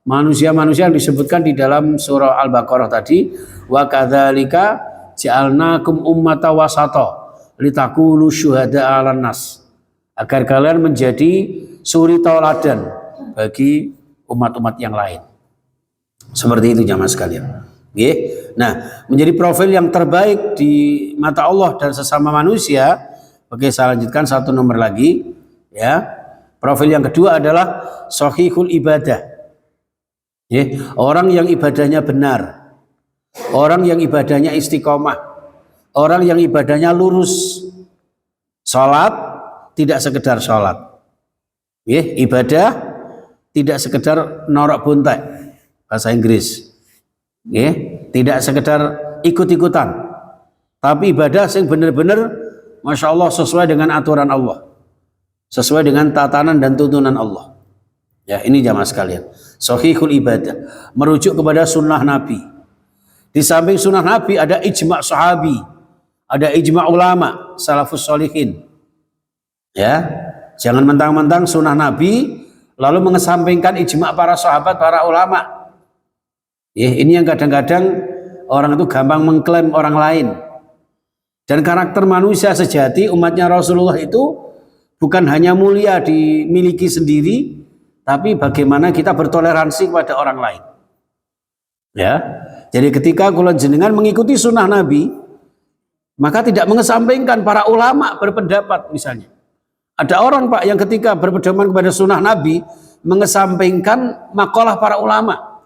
Manusia-manusia yang disebutkan di dalam surah Al-Baqarah tadi, wa kadzalika ja'alnakum ummatan wasata litakunu syuhada'a 'alan nas. Agar kalian menjadi suri tauladan bagi umat-umat yang lain. Seperti itu jamaah sekalian. Nah, menjadi profil yang terbaik di mata Allah dan sesama manusia. Oke, saya lanjutkan satu nomor lagi ya. Profil yang kedua adalah shahihul ibadah. Orang yang ibadahnya benar. Orang yang ibadahnya istiqomah. Orang yang ibadahnya lurus. Salat tidak sekedar salat. Ibadah tidak sekedar norak buntai. Bahasa Inggris, tidak sekedar ikut-ikutan, tapi ibadah yang benar-benar, masya Allah, sesuai dengan aturan Allah, sesuai dengan tatanan dan tuntunan Allah. Ya, ini jamaah sekalian, shahihul ibadah, merujuk kepada sunnah Nabi. Di samping sunnah Nabi ada ijma' sahabi, ada ijma' ulama, salafus sholihin. Ya, jangan mentang-mentang sunnah Nabi lalu mengesampingkan ijma' para sahabat, para ulama. Ini yang kadang-kadang orang itu gampang mengklaim orang lain. Dan karakter manusia sejati umatnya Rasulullah itu bukan hanya mulia dimiliki sendiri, tapi bagaimana kita bertoleransi kepada orang lain. Ya, jadi ketika kula jenengan mengikuti sunnah Nabi, maka tidak mengesampingkan para ulama berpendapat misalnya. Ada orang Pak yang ketika berpedoman kepada sunnah Nabi mengesampingkan makalah para ulama.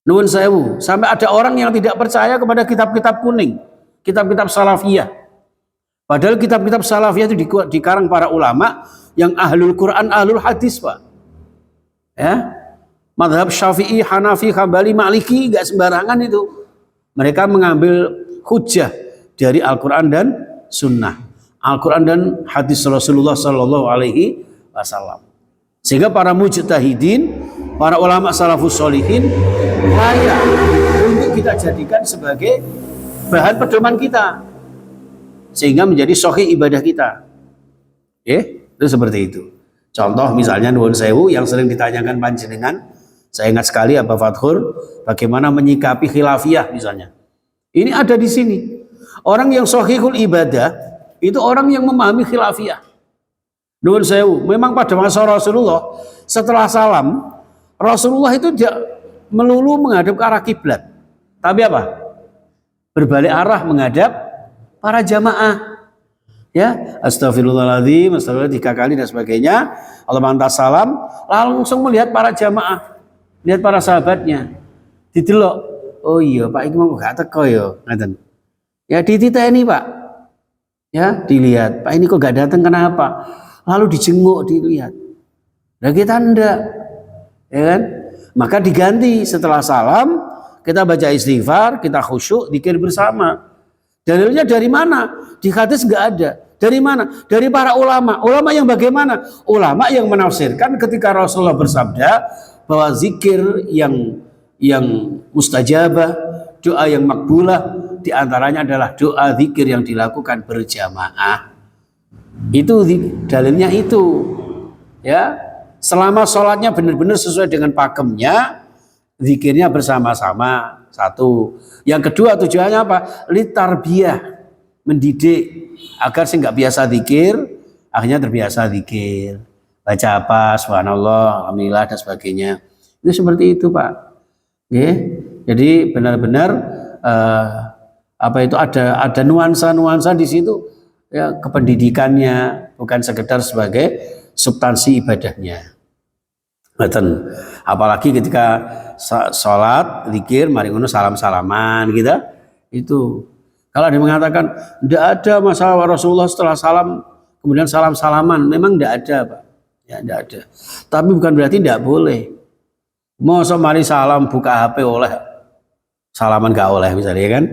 Nuwun sewu, sampai ada orang yang tidak percaya kepada kitab-kitab kuning, kitab-kitab salafiyah. Padahal kitab-kitab salafiyah itu dikarang para ulama yang ahlul Quran, ahlul hadis Pak. Ya, madhab Syafi'i, Hanafi, Hambali, Maliki, nggak sembarangan itu. Mereka mengambil hujah dari Al-Quran dan Sunnah, Al-Quran dan hadis Rasulullah Sallallahu Alaihi Wasallam. Sehingga para mujtahidin, para ulama salafus sholihin layak untuk kita jadikan sebagai bahan pedoman kita, sehingga menjadi sahih ibadah kita. Itu seperti itu. Contoh misalnya nuwun sewu yang sering ditanyakan panjenengan, saya ingat sekali Abah Fathur, bagaimana menyikapi khilafiyah misalnya. Ini ada di sini. Orang yang sahihul ibadah itu orang yang memahami khilafiyah. Nuwun sewu, memang pada masa Rasulullah setelah salam, Rasulullah itu tidak melulu menghadap ke arah kiblat, tapi apa? Berbalik arah menghadap para jamaah. Ya, astagfirullahaladzim, astagfirullah 3 kali dan sebagainya. Allah mantas salam, langsung melihat para jamaah, lihat para sahabatnya. Didelok, oh iya Pak, ini mau gak teko ya, ngaten. Ya dititeni Pak. Ya, dilihat, Pak ini kok gak datang kenapa? Lalu dijenguk, dilihat. Nah kita enggak, ya kan? Maka diganti setelah salam, kita baca istighfar, kita khusyuk, dzikir bersama. Dalilnya dari mana? Di hadis enggak ada. Dari mana? Dari para ulama. Ulama yang bagaimana? Ulama yang menafsirkan ketika Rasulullah bersabda bahwa zikir yang mustajabah, doa yang makbulah, diantaranya adalah doa zikir yang dilakukan berjamaah. Itu dalilnya itu, ya. Selama sholatnya benar-benar sesuai dengan pakemnya, zikirnya bersama-sama. Satu. Yang kedua tujuannya apa? Litarbiyah, mendidik agar sih nggak biasa zikir, akhirnya terbiasa zikir. Baca apa? Subhanallah, alhamdulillah dan sebagainya. Itu seperti itu, Pak. Jadi benar-benar apa itu ada nuansa-nuansa di situ, ya, kependidikannya, bukan sekedar sebagai substansi ibadahnya. Betul. Apalagi ketika sholat, zikir, mari ngono salam-salaman kita, itu kalau ada yang mengatakan tidak ada masalah Rasulullah setelah salam kemudian salam-salaman, memang tidak ada, Pak. Ya, tidak ada. Tapi bukan berarti tidak boleh. Mau mari salam buka HP oleh, salaman gak oleh misalnya kan.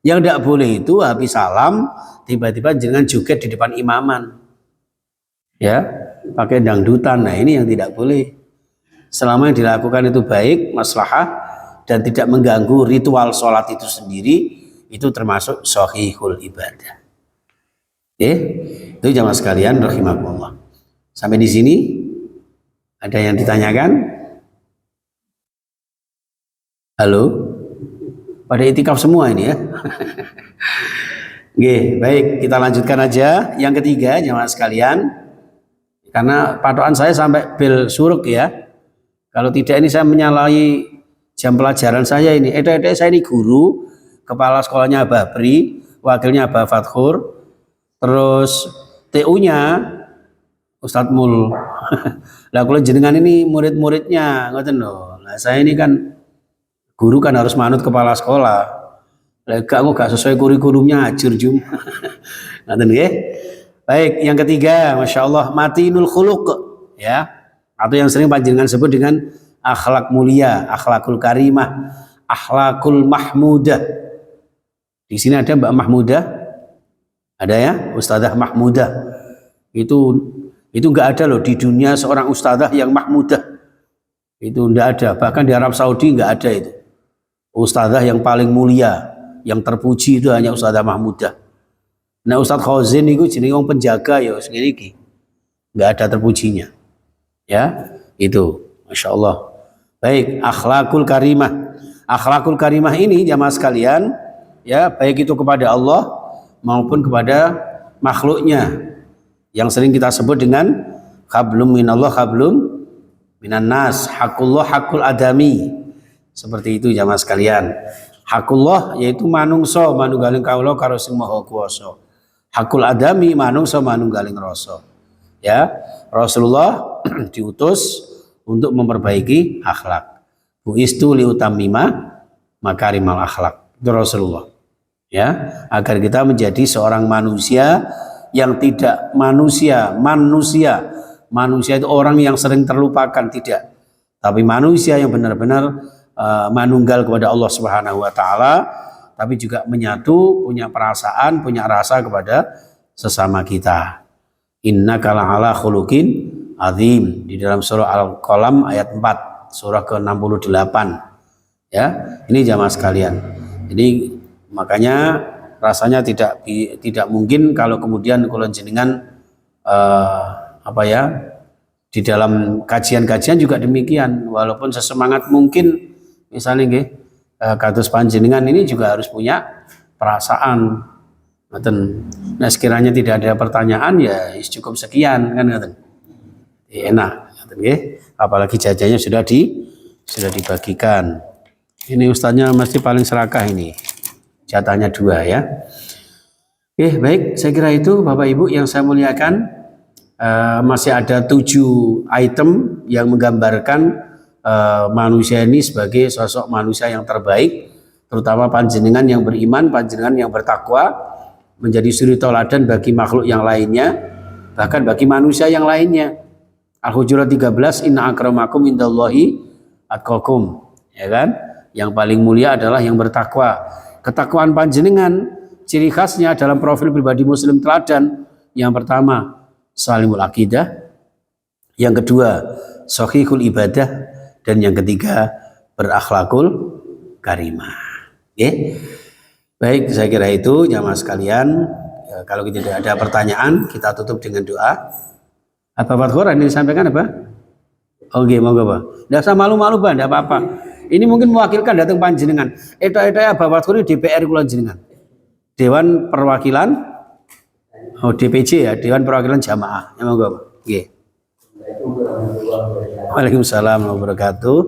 Yang tidak boleh itu habis salam tiba-tiba jangan joget di depan imaman. Ya, pakai dangdutan. Nah, ini yang tidak boleh. Selama yang dilakukan itu baik, maslahah, dan tidak mengganggu ritual sholat itu sendiri, itu termasuk shahihul ibadah. Itu jamaah sekalian rahimakumullah. Sampai di sini ada yang ditanyakan? Halo? Pada itikaf semua ini ya. Baik, kita lanjutkan aja. Yang ketiga jamaah sekalian, karena patokan saya sampai bel suruk ya. Kalau tidak ini saya menyalahi jam pelajaran saya ini. Saya ini guru, kepala sekolahnya Abah Pri, wakilnya Abah Fathur, terus TU-nya Ustadz Mul. Lah kalau jenengan ini murid-muridnya, ngoten lho. Nah, saya ini kan guru kan harus manut kepala sekolah. Lah gak sesuai kurikulumnya ajur jum. Ngoten nggih. Baik, yang ketiga, Masya Allah, matinul khuluq, ya. Atau yang sering panjenengan sebut dengan akhlak mulia, akhlakul karimah, akhlakul mahmudah. Di sini ada Mbak Mahmudah, ada ya, Ustadzah Mahmudah. Itu nggak ada loh di dunia seorang ustadzah yang mahmudah. Itu nggak ada, bahkan di Arab Saudi nggak ada itu. Ustadzah yang paling mulia, yang terpuji itu hanya Ustadzah Mahmudah. Nah, Ustadz Khazin itu jenenge wong penjaga ya segini iki. Nggak ada terpujinya. Ya, itu Masya Allah. Baik, akhlakul karimah. Akhlakul karimah ini jamaah sekalian, ya, baik itu kepada Allah maupun kepada makhluknya, yang sering kita sebut dengan hablum minallah, hablum minan nas, hakullah, hakul adami. Seperti itu jamaah sekalian. Hakullah yaitu manungso, manunggaling kaula karo sing maha kuwasa. Hakul adami manungso manunggaling rasa. Ya, Rasulullah diutus untuk memperbaiki akhlak. Buistu liutamima makarimal akhlak. Itu Rasulullah. Ya, agar kita menjadi seorang manusia yang tidak manusia. Manusia itu orang yang sering terlupakan, tidak. Tapi manusia yang benar-benar manunggal kepada Allah Subhanahu wa taala, tapi juga menyatu, punya perasaan, punya rasa kepada sesama kita. Innaka la'ala khuluqin azim, di dalam surah Al-Qalam ayat 4, surah ke-68. Ya, ini jamaah sekalian. Jadi makanya rasanya tidak mungkin kalau kemudian kula jenengan di dalam kajian-kajian juga demikian, walaupun sesemangat mungkin misalnya nggih kados panjenengan ini juga harus punya perasaan. Nah, sekiranya tidak ada pertanyaan ya cukup sekian kan, enak, apalagi jajannya sudah dibagikan. Ini ustadznya mesti paling serakah ini, jatahnya 2 ya. Baik, saya kira itu Bapak Ibu yang saya muliakan. Masih ada 7 item yang menggambarkan manusia ini sebagai sosok manusia yang terbaik, terutama panjenengan yang beriman, panjenengan yang bertakwa, menjadi suri tauladan bagi makhluk yang lainnya, bahkan bagi manusia yang lainnya. Al-Hujurat 13, inna akramakum indallahi atqakum, ya kan? Yang paling mulia adalah yang bertakwa. Ketakwaan panjenengan ciri khasnya dalam profil pribadi muslim teladan Yang pertama, salimul aqidah. Yang kedua, sahihul ibadah. Dan yang ketiga, berakhlakul karimah. Oke. Baik, saya kira itu jamaah sekalian. Ya, kalau tidak ada pertanyaan, kita tutup dengan doa. Apa Fathur yang disampaikan apa? Oke, monggo Pak. Tidak usah malu-malu Pak, tidak apa-apa. Ini mungkin mewakilkan datang panjenengan. Eta-eta Bapak Fathur DPR kula jenengan. Dewan Perwakilan DPJ ya, Dewan Perwakilan Jamaah. Ya monggo Pak. Oke. Waalaikumsalam warahmatullahi wabarakatuh.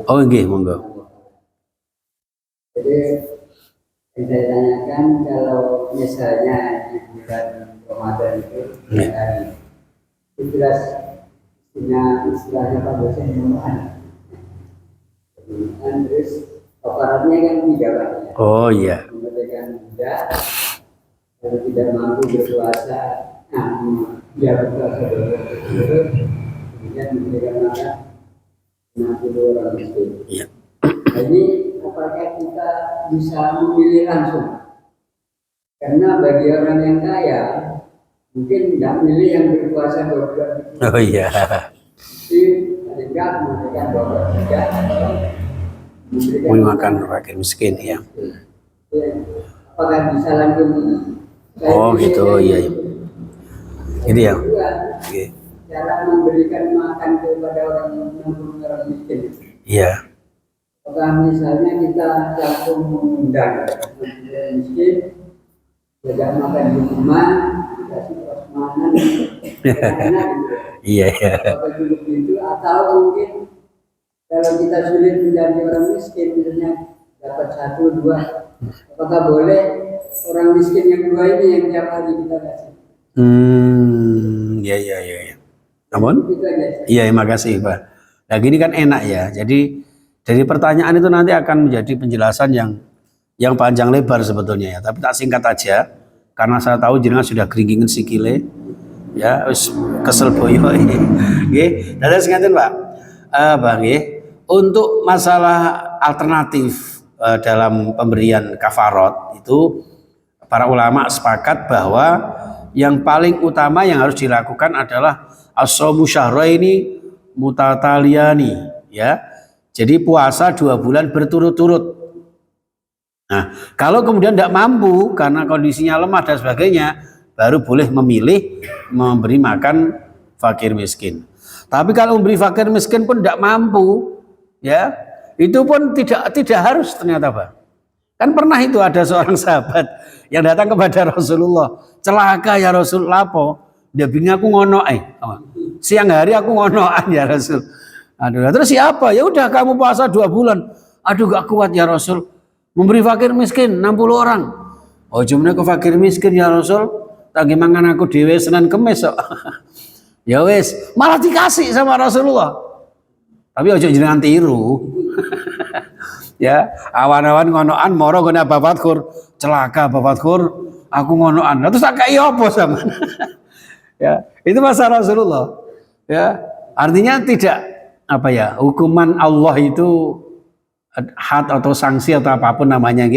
Oh, nggih, monggo. Jadi saya tanyakan kalau misalnya di bulan Ramadan itu itu jelas istilahnya Pak dosen gimana? Terus aparatnya kan tidak Pak. Oh iya. Memerdekakan tidak, kalau tidak mampu berpuasa, dia berpuasa dulu, kemudian memberikan makan 60 orang miskin. Iya. Jadi apakah kita bisa memilih langsung? Karena bagi orang yang kaya mungkin tidak milih yang berpuasa 2 bulan. Oh iya. Jadi tidak memberikan 2 bulan saja. Memakan fakir miskin ya. Apakah bisa langsung? Oh gitu, iya. Gitu ya. Oke. Cara memberikan makan kepada orang miskin. Iya. Apakah misalnya kita langsung mengundang orang miskin, jajak makan di rumah, dikasih prasmanan, Iya ya. apakah cukup itu? Atau mungkin kalau kita sulit menjadi orang miskin, misalnya dapat 1, 2, apakah boleh orang miskin yang 2 ini yang tiap hari kita kasih? Iya. Namun? Iya, terima kasih Pak. Nah gini kan enak ya. Jadi dari pertanyaan itu nanti akan menjadi penjelasan yang panjang lebar sebetulnya ya. Tapi tak singkat aja karena saya tahu jenengan sudah keringingin sikile. Ya, kesel boyo ini. Nggih, dados ngaten Pak. Bang nggih, untuk masalah alternatif dalam pemberian kafarot itu para ulama sepakat bahwa yang paling utama yang harus dilakukan adalah as-shaumu syahraini mutataliyani ya. Jadi puasa 2 bulan berturut-turut. Nah, kalau kemudian tidak mampu karena kondisinya lemah dan sebagainya, baru boleh memilih memberi makan fakir miskin. Tapi kalau memberi fakir miskin pun tidak mampu, ya itu pun tidak harus ternyata Pak. Kan pernah itu ada seorang sahabat yang datang kepada Rasulullah, celaka ya Rasul, lapo? Dia bingung aku ngono siang hari aku ngonoan ya Rasul. Aduh, terus siapa? Ya udah kamu puasa 2 bulan. Aduh gak kuat ya Rasul. Memberi fakir miskin 60 orang. Oh jumlah ke fakir miskin ya Rasul. Tak gimana aku dewe Senin Kemis kok. Ya wes, malah dikasih sama Rasulullah. Tapi ojo jenengan tiru. Ya, awan-awan ngonoan moro guna Babatkur. Celaka Babatkur, aku ngonoan. Terus tak kaya apa sama? Ya, itu masa Rasulullah. Ya, artinya tidak hukuman Allah itu had atau sanksi atau apapun namanya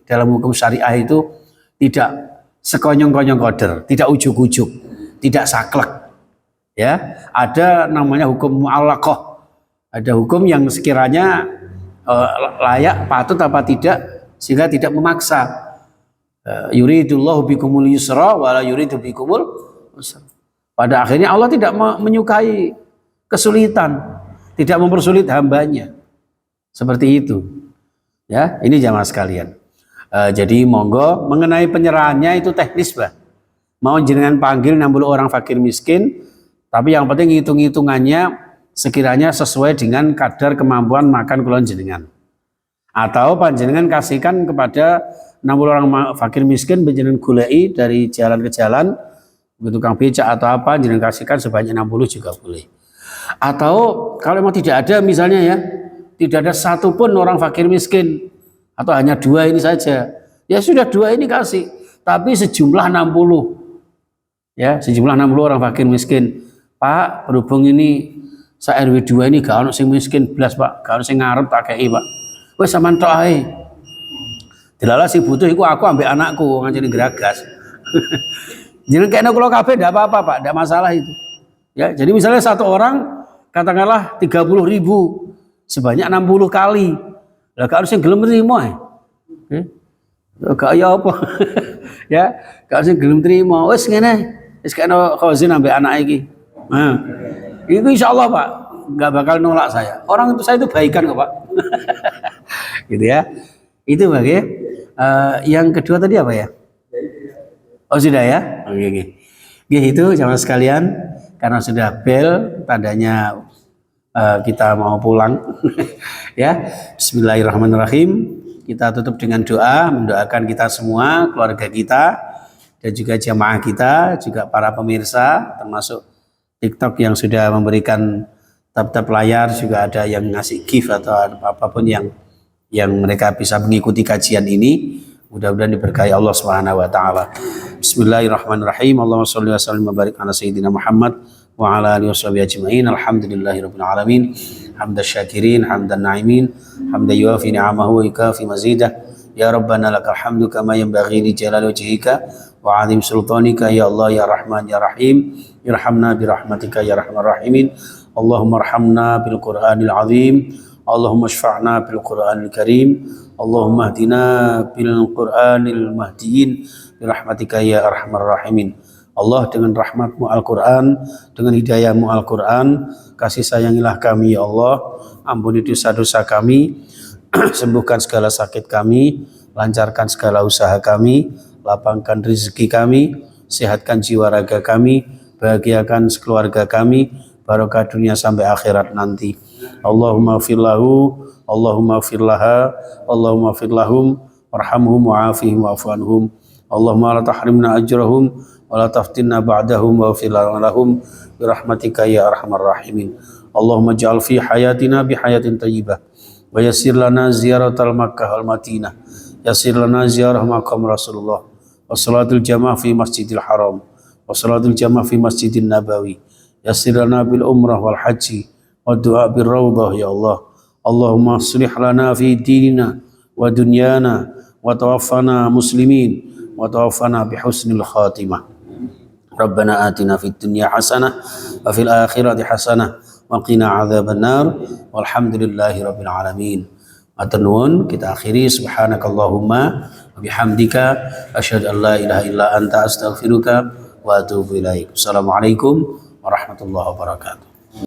dalam hukum syariah itu tidak sekonyong-konyong koder, tidak ujuk-ujuk, tidak saklek. Ya, ada namanya hukum mu'allaqah. Ada hukum yang sekiranya layak, patut apa tidak sehingga tidak memaksa. Yuridullahu bikumul yusra wala yuridu bikumul usra. Pada akhirnya Allah tidak menyukai kesulitan. Tidak mempersulit hambanya. Seperti itu. Ya, ini jamaah sekalian. Jadi monggo mengenai penyerahannya itu teknis, Pak. Mau jenengan panggil 60 orang fakir miskin, tapi yang penting hitung-hitungannya sekiranya sesuai dengan kadar kemampuan makan kulon jenengan. Atau panjenengan kasihkan kepada 60 orang fakir miskin, panjenengan gulai dari jalan ke jalan, begitu Kang becak atau apa, jenengan kasihkan sebanyak 60 juga boleh. Atau kalau memang tidak ada misalnya ya, tidak ada satupun orang fakir miskin atau hanya 2 ini saja, ya sudah 2 ini kasih, tapi sejumlah 60 ya, sejumlah 60 orang fakir miskin. Pak, berhubung ini sa RW 2 ini gak ono sing miskin belas Pak, gak ono sing ngarep tak kei Pak, wes sampean tok ae. Delala sing butuh iku aku ambek anakku nganceni geragas. Jeneng kene kula kabeh ndak apa-apa, Pak, ndak masalah itu. Ya, jadi misalnya satu orang katakanlah 30.000 sebanyak 60 kali. Lah gak harus yang gelem trimo ae. Gak ya apa. Ya, gak harus yang gelem trimo. Wis ngene, wis kena khazin ambek anak iki. Nah, itu insyaallah Pak, nggak bakal nolak saya. Orang itu saya itu baikan kok Pak. Gitu ya. Itu bagi. Yang kedua tadi apa ya? Oh sudah ya? Oke, oke. Oke, itu jamaah sekalian, karena sudah bel tandanya kita mau pulang. Ya. Bismillahirrahmanirrahim. Kita tutup dengan doa, mendoakan kita semua, keluarga kita, dan juga jamaah kita, juga para pemirsa, termasuk TikTok yang sudah memberikan tab-tab layar, juga ada yang ngasih gift atau apapun yang mereka bisa mengikuti kajian ini. Mudah-mudahan diberkahi Allah Subhanahu wa taala. Bismillahirrahmanirrahim. Allahumma shalli wa sallim wa barik ala sayyidina Muhammad wa ala alihi washabihi ajmain. Alhamdulillahirabbil alamin. Hamdan syakirin, hamdan na'imin, hamdan yuafi ni'amahu wa yukafi mazidah. Ya Rabbana lakal hamdu kama yanbaghi li jalali wajhika wa 'azim sultanika ya Allah ya Rahman ya Rahim. Irhamna bi rahmatika ya Rahman Rahimin. Allahumma arhamna bil Qur'anil azim. Allahumma syfa'na bil Qur'anil karim. Allahumma hdina bil Qur'anil mahdiin bi rahmatika ya Arhamar Rahimin. Allah, dengan rahmatmu Al-Quran, dengan hidayahmu Al-Quran, kasih sayangilah kami ya Allah, ampuni dosa-dosa kami, sembuhkan segala sakit kami, lancarkan segala usaha kami, lapangkan rezeki kami, sehatkan jiwa raga kami, bahagiakan keluarga kami, barokah dunia sampai akhirat nanti. Allahumma firlahu, Allahumma firlaha, Allahumma firlahum, warhamhum wa'afihim wa'fu anhum. Allahumma la tahrimna ajrahum wa la taftinna ba'dahum wa fir lahum birahmatika ya arhamar rahimin. Allahumma ja'al fi hayatina bi hayatin thayyibah wa yassir lana ziyaratal Makkah wal Madinah. Yassir lana ziyarah maqam Rasulullah wa salatul jamaah fi Masjidil Haram wa salatul jamaah fi Masjidin Nabawi. Yassir lana bil umrah wal haji wa du'a bir rawdah ya Allah. Allahumma aslih lana fi dinina wa dunyana wa tawaffana muslimin wa tawaffana bi husnil khatimah. Rabbana atina fid dunya hasanah wa fil akhirati hasanah wa qina adzabannar. Walhamdulillahi rabbil alamin. Matur nuwun, kita akhiri subhanakallahumma wa bihamdika asyhadu an la ilaha illa anta astaghfiruka wa atubu ilaik. Assalamualaikum warahmatullahi wabarakatuh.